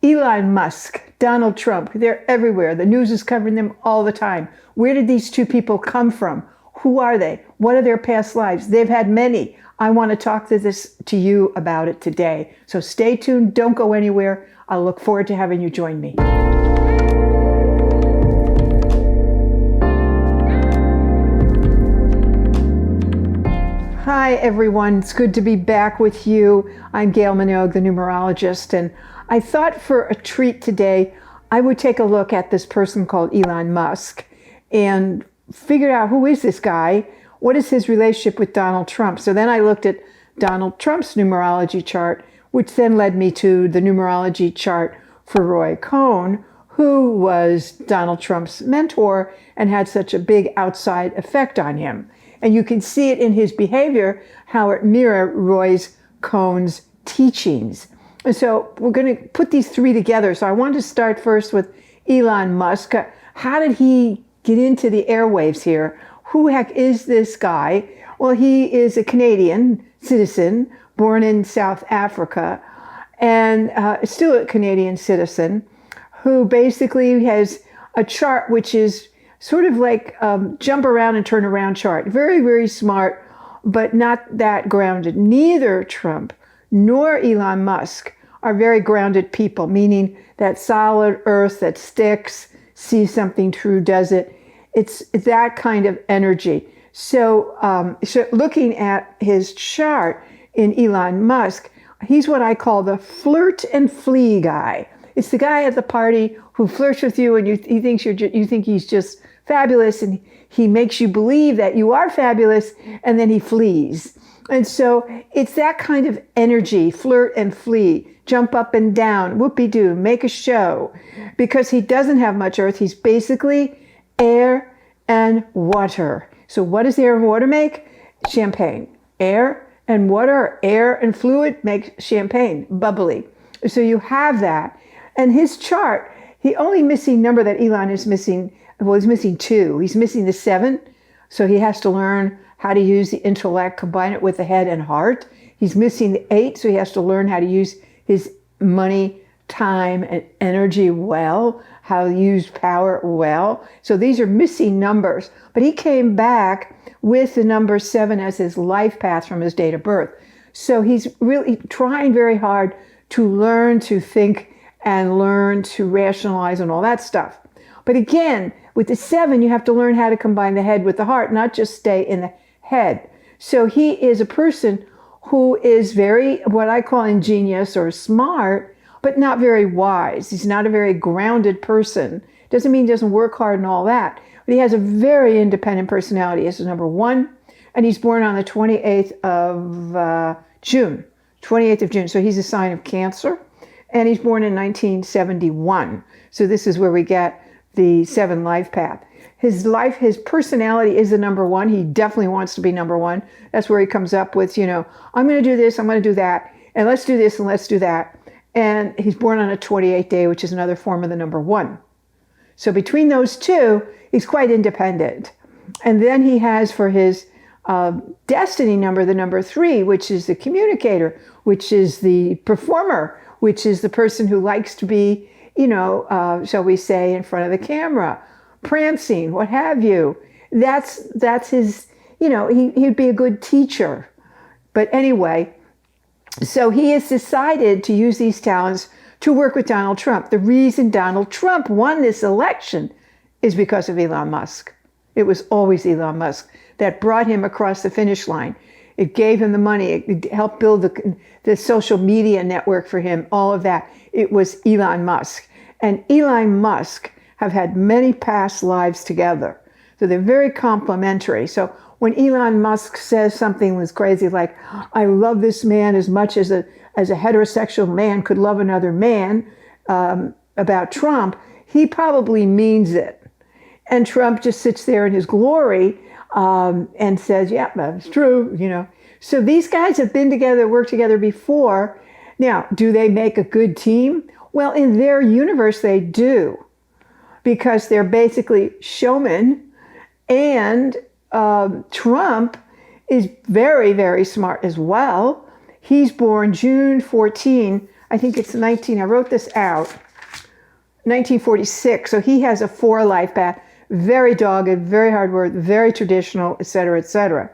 Elon Musk, Donald Trump, they're everywhere. The news is covering them all the time. Where did these two people come from? Who are they? What are their past lives? They've had many. I want to talk to you about it today. So stay tuned. Don't go anywhere. I'll look forward to having you join me. Hi, everyone. It's good to be back with you. I'm Gail, Minogue, the numerologist, and I thought for a treat today, I would take a look at this person called Elon Musk and figure out who is this guy? What is his relationship with Donald Trump? So then I looked at Donald Trump's numerology chart, which then led me to the numerology chart for Roy Cohn, who was Donald Trump's mentor and had such a big outside effect on him. And you can see it in his behavior, how it mirrored Roy Cohn's teachings. And so we're going to put these three together. So I want to start first with Elon Musk. How did he get into the airwaves here? Who heck is this guy? Well, he is a Canadian citizen born in South Africa and still a Canadian citizen who basically has a chart which is sort of like jump around and turn around chart. Very, very smart, but not that grounded. Neither Trump nor Elon Musk are very grounded people, meaning that solid earth that sticks, sees something through, does it. It's that kind of energy. So looking at his chart in Elon Musk, he's what I call the flirt and flee guy. It's the guy at the party who flirts with you and you think he's just fabulous, and he makes you believe that you are fabulous, and then he flees. And so it's that kind of energy, flirt and flee, jump up and down, whoopee-doo, make a show, because he doesn't have much earth. He's basically air and water. So what does air and water make? Champagne. Air and water, air and fluid make champagne, bubbly. So you have that. And his chart, the only missing number that Elon is missing, well, he's missing 2. He's missing the 7. So he has to learn how to use the intellect, combine it with the head and heart. He's missing the 8. So he has to learn how to use his money, time, and energy well, how to use power well. So these are missing numbers. But he came back with the number 7 as his life path from his date of birth. So he's really trying very hard to learn to think and learn to rationalize and all that stuff. But again, with the 7, you have to learn how to combine the head with the heart, not just stay in the head. So he is a person who is very, what I call ingenious or smart, but not very wise. He's not a very grounded person. Doesn't mean he doesn't work hard and all that. But he has a very independent personality. This is number 1. And he's born on the 28th of June. 28th of June. So he's a sign of Cancer. And he's born in 1971. So this is where we get the 7 life path. His personality is the number 1. He definitely wants to be number 1. That's where he comes up with, I'm going to do this, I'm going to do that, and let's do this and let's do that. And he's born on a 28th day, which is another form of the number 1. So between those two, he's quite independent. And then he has for his destiny number, the number 3, which is the communicator, which is the performer, which is the person who likes to be, shall we say, in front of the camera, prancing, what have you. That's his, he'd be a good teacher. But anyway, so he has decided to use these talents to work with Donald Trump. The reason Donald Trump won this election is because of Elon Musk. It was always Elon Musk that brought him across the finish line. It gave him the money. It helped build the social media network for him, all of that. It was Elon Musk. And Elon Musk have had many past lives together. So they're very complementary. So when Elon Musk says something was crazy, like, I love this man as much as a heterosexual man could love another man, about Trump, he probably means it. And Trump just sits there in his glory and says, yeah, that's true, So these guys have been together, worked together before. Now, do they make a good team? Well, in their universe, they do. Because they're basically showmen. And Trump is very, very smart as well. He's born June 14 I think it's I wrote this out, 1946. So he has a 4 life path, very dogged, very hard work, very traditional, et cetera, et cetera.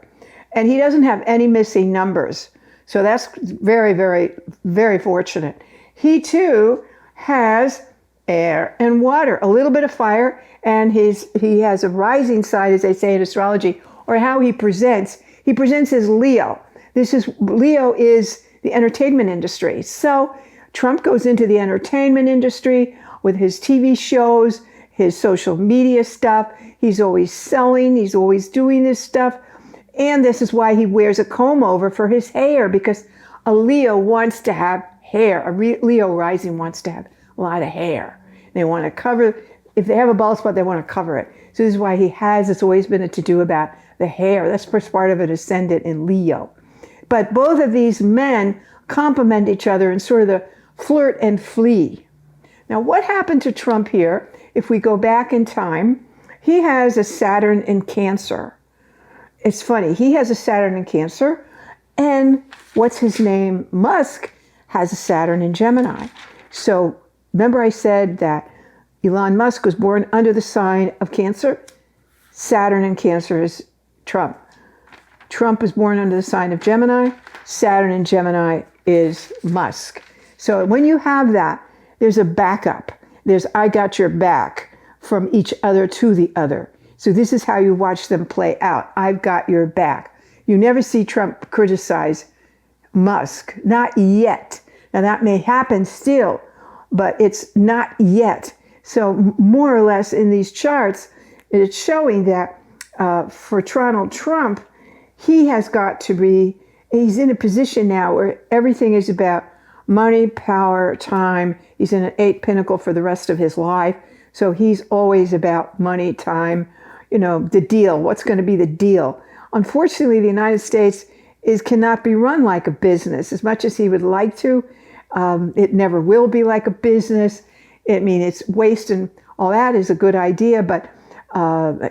And he doesn't have any missing numbers. So that's very, very, very fortunate. He too has air and water, a little bit of fire, and he has a rising side, as they say in astrology, or how he presents. He presents as Leo. Leo is the entertainment industry. So Trump goes into the entertainment industry with his TV shows, his social media stuff. He's always selling. He's always doing this stuff. And this is why he wears a comb over for his hair, because a Leo wants to have hair. A Leo rising wants to have a lot of hair. They want to cover, if they have a bald spot, they want to cover it. So this is why it's always been a to-do about the hair. That's first part of an ascendant in Leo. But both of these men complement each other in sort of the flirt and flee. Now, what happened to Trump here, if we go back in time, he has a Saturn in Cancer. It's funny, he has a Saturn in Cancer, and what's his name? Musk has a Saturn in Gemini. So remember I said that Elon Musk was born under the sign of Cancer? Saturn in Cancer is Trump. Trump is born under the sign of Gemini. Saturn in Gemini is Musk. So when you have that, there's a backup. There's I got your back from each other to the other. So this is how you watch them play out. I've got your back. You never see Trump criticize Musk. Not yet. Now that may happen still, but it's not yet. So more or less in these charts, it's showing that for Donald Trump, he has got to be, he's in a position now where everything is about money, power, time. He's in an 8 pinnacle for the rest of his life. So he's always about money, time, the deal. What's going to be the deal? Unfortunately, the United States cannot be run like a business as much as he would like to. It never will be like a business. It's waste and all that is a good idea, but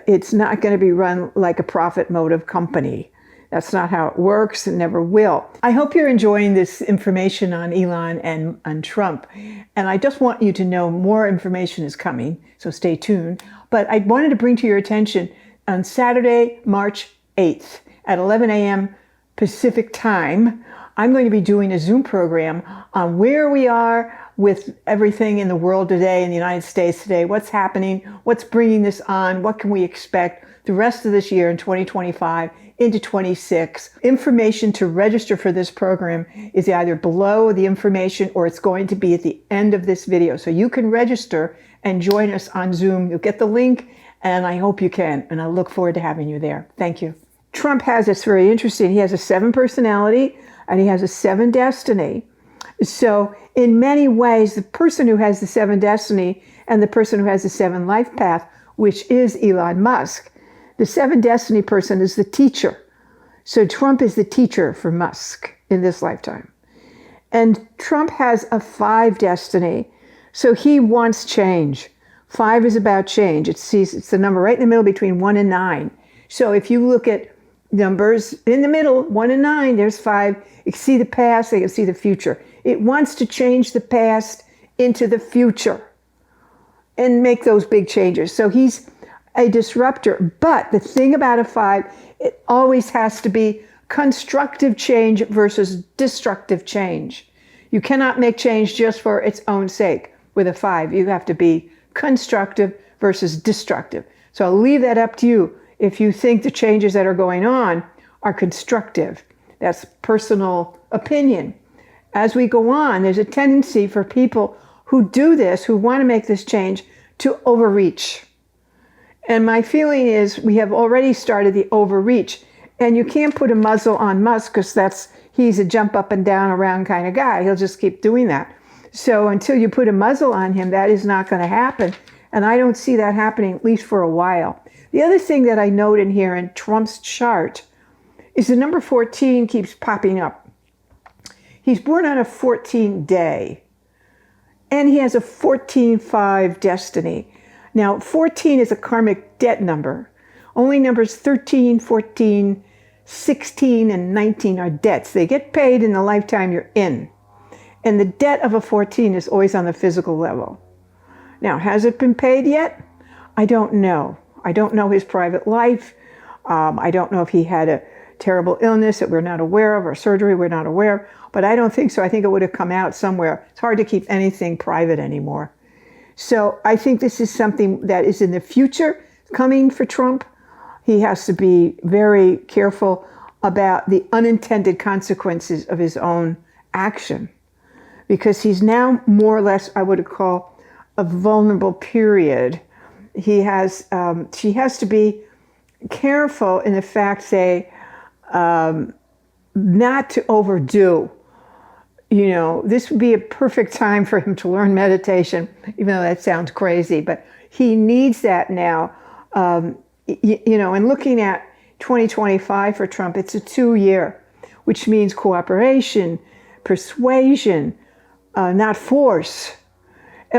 it's not going to be run like a profit motive company. That's not how it works and never will. I hope you're enjoying this information on Elon and Trump. And I just want you to know more information is coming, so stay tuned. But I wanted to bring to your attention on Saturday, March 8th at 11 a.m. Pacific time, I'm going to be doing a Zoom program on where we are with everything in the world today, in the United States today, what's happening, what's bringing this on, what can we expect the rest of this year in 2025 into 26. Information to register for this program is either below the information or it's going to be at the end of this video. So you can register and join us on Zoom. You'll get the link, and I hope you can, and I look forward to having you there. Thank you. Trump has, it's very interesting, he has a 7 personality and he has a 7 destiny. So in many ways, the person who has the 7 destiny and the person who has the 7 life path, which is Elon Musk, the 7 destiny person is the teacher. So Trump is the teacher for Musk in this lifetime. And Trump has a 5 destiny. So he wants change. 5 is about change. It's the number right in the middle between 1 and 9. So if you look at numbers in the middle, 1 and 9, there's 5. You can see the past, you can see the future. It wants to change the past into the future and make those big changes. So he's a disruptor. But the thing about a 5, it always has to be constructive change versus destructive change. You cannot make change just for its own sake with a 5. You have to be constructive versus destructive. So I'll leave that up to you. If you think the changes that are going on are constructive, that's personal opinion. As we go on, there's a tendency for people who do this, who want to make this change, to overreach. And my feeling is we have already started the overreach. And you can't put a muzzle on Musk because he's a jump up and down around kind of guy. He'll just keep doing that. So until you put a muzzle on him, that is not going to happen. And I don't see that happening, at least for a while. The other thing that I note in here in Trump's chart is the number 14 keeps popping up. He's born on a 14 day, and he has a 14-5 destiny. Now, 14 is a karmic debt number. Only numbers 13, 14, 16, and 19 are debts. They get paid in the lifetime you're in. And the debt of a 14 is always on the physical level. Now, has it been paid yet? I don't know. I don't know his private life. I don't know if he had a terrible illness that we're not aware of or surgery we're not aware of, but I don't think so. I think it would have come out somewhere. It's hard to keep anything private anymore. So I think this is something that is in the future coming for Trump. He has to be very careful about the unintended consequences of his own action, because he's now more or less, I would call, a vulnerable period. She has to be careful in the fact, say, not to overdo. You know, this would be a perfect time for him to learn meditation, even though that sounds crazy, but he needs that now. You know, and looking at 2025 for Trump, it's a 2-year, which means cooperation, persuasion, not force,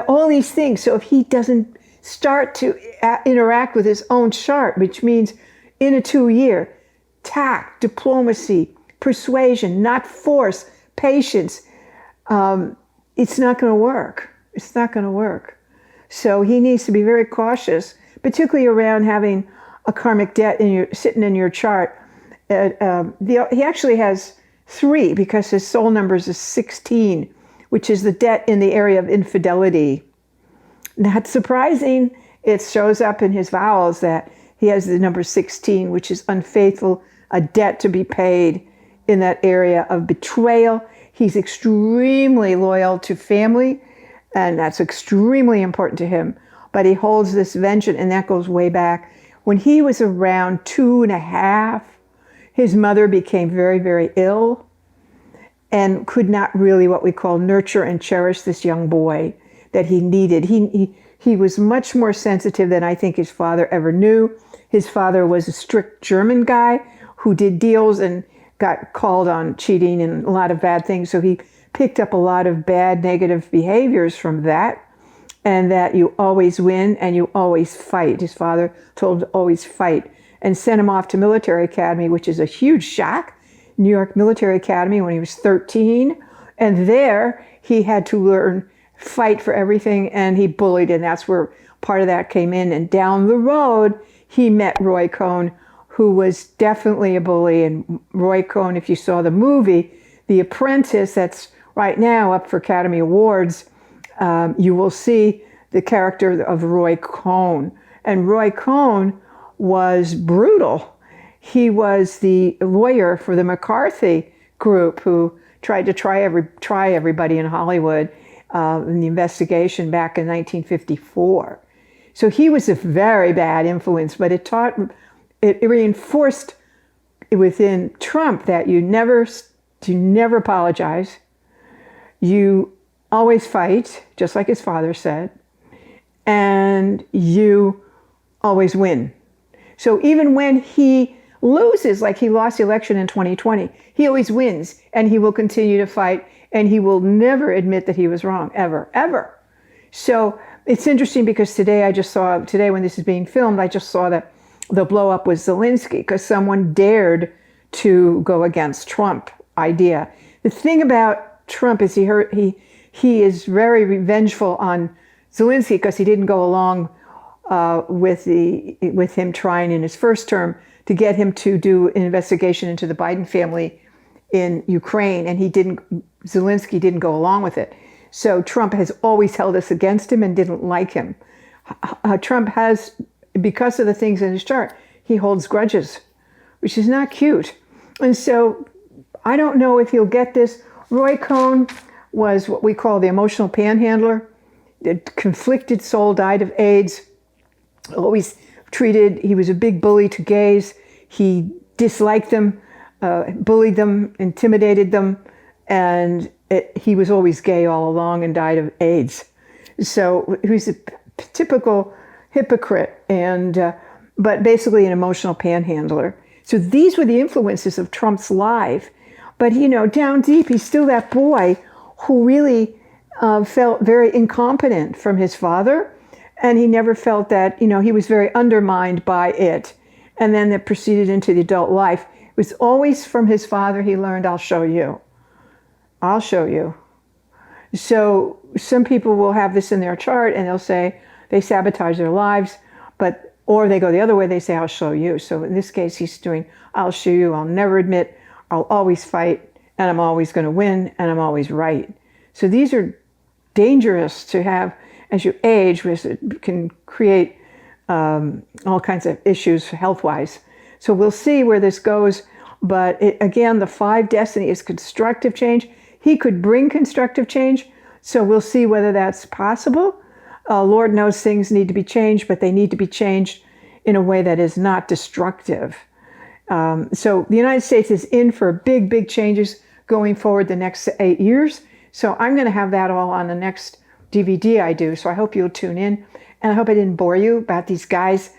all these things. So if he doesn't start to interact with his own chart, which means in a 2-year, tact, diplomacy, persuasion, not force, patience, it's not going to work. It's not going to work. So he needs to be very cautious, particularly around having a karmic debt sitting in your chart. He actually has 3 because his soul numbers is 16, which is the debt in the area of infidelity. Not surprising. It shows up in his vowels that he has the number 16, which is unfaithful, a debt to be paid in that area of betrayal. He's extremely loyal to family, and that's extremely important to him. But he holds this vengeance, and that goes way back. When he was around 2.5, his mother became very, very ill and could not really what we call nurture and cherish this young boy that he needed. He was much more sensitive than I think his father ever knew. His father was a strict German guy who did deals and got called on cheating and a lot of bad things. So he picked up a lot of bad, negative behaviors from that. And that you always win and you always fight. His father told him to always fight and sent him off to military academy, which is a huge shock. New York Military Academy when he was 13. And there he had to learn fight for everything, and he bullied, and that's where part of that came in. And down the road, he met Roy Cohn, who was definitely a bully. And Roy Cohn, if you saw the movie, The Apprentice, that's right now up for Academy Awards, you will see the character of Roy Cohn. And Roy Cohn was brutal. He was the lawyer for the McCarthy group who tried to try everybody in Hollywood in the investigation back in 1954. So he was a very bad influence, but it reinforced within Trump that you never apologize. You always fight, just like his father said, and you always win. So even when he loses, like he lost the election in 2020, he always wins, and he will continue to fight, and he will never admit that he was wrong, ever, ever. So it's interesting because today when this is being filmed, I just saw that the blow up was Zelensky because someone dared to go against Trump idea. The thing about Trump is he is very revengeful on Zelensky because he didn't go along with him trying in his first term to get him to do an investigation into the Biden family in Ukraine, and Zelensky didn't go along with it. So Trump has always held us against him and didn't like him. Trump has, because of the things in his chart, he holds grudges, which is not cute. And so I don't know if he'll get this. Roy Cohn was what we call the emotional panhandler. The conflicted soul, died of AIDS, he was a big bully to gays. He disliked them, bullied them, intimidated them, and he was always gay all along and died of AIDS. So he was a typical hypocrite, but basically an emotional panhandler. So these were the influences of Trump's life. But, down deep, he's still that boy who really felt very incompetent from his father. And he never felt that, he was very undermined by it. And then it proceeded into the adult life. It was always from his father he learned, I'll show you. I'll show you. So some people will have this in their chart and they'll say they sabotage their lives, or they go the other way, they say, I'll show you. So in this case, he's doing, I'll show you, I'll never admit, I'll always fight, and I'm always going to win, and I'm always right. So these are dangerous to have as you age, which can create all kinds of issues health-wise. So we'll see where this goes. But again, the 5 destiny is constructive change. He could bring constructive change. So we'll see whether that's possible. Lord knows things need to be changed, but they need to be changed in a way that is not destructive. So the United States is in for big, big changes going forward the next 8 years. So I'm going to have that all on the next DVD I do. So I hope you'll tune in. And I hope I didn't bore you about these guys.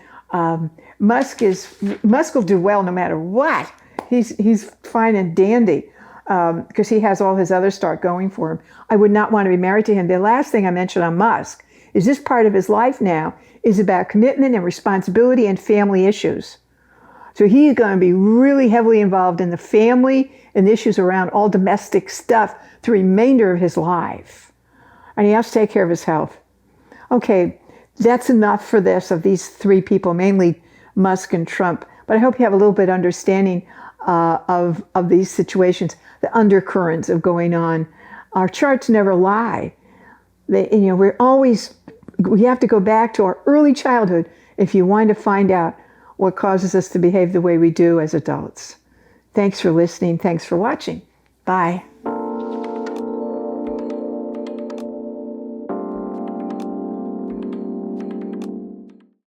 Musk will do well no matter what. He's fine and dandy because he has all his other stuff going for him. I would not want to be married to him. The last thing I mentioned on Musk is this part of his life now is about commitment and responsibility and family issues. So he's going to be really heavily involved in the family and issues around all domestic stuff the remainder of his life. And he has to take care of his health. Okay, that's enough for this of these 3 people, mainly Musk and Trump. But I hope you have a little bit of understanding of these situations, the undercurrents of going on. Our charts never lie. We have to go back to our early childhood if you want to find out what causes us to behave the way we do as adults. Thanks for listening. Thanks for watching. Bye.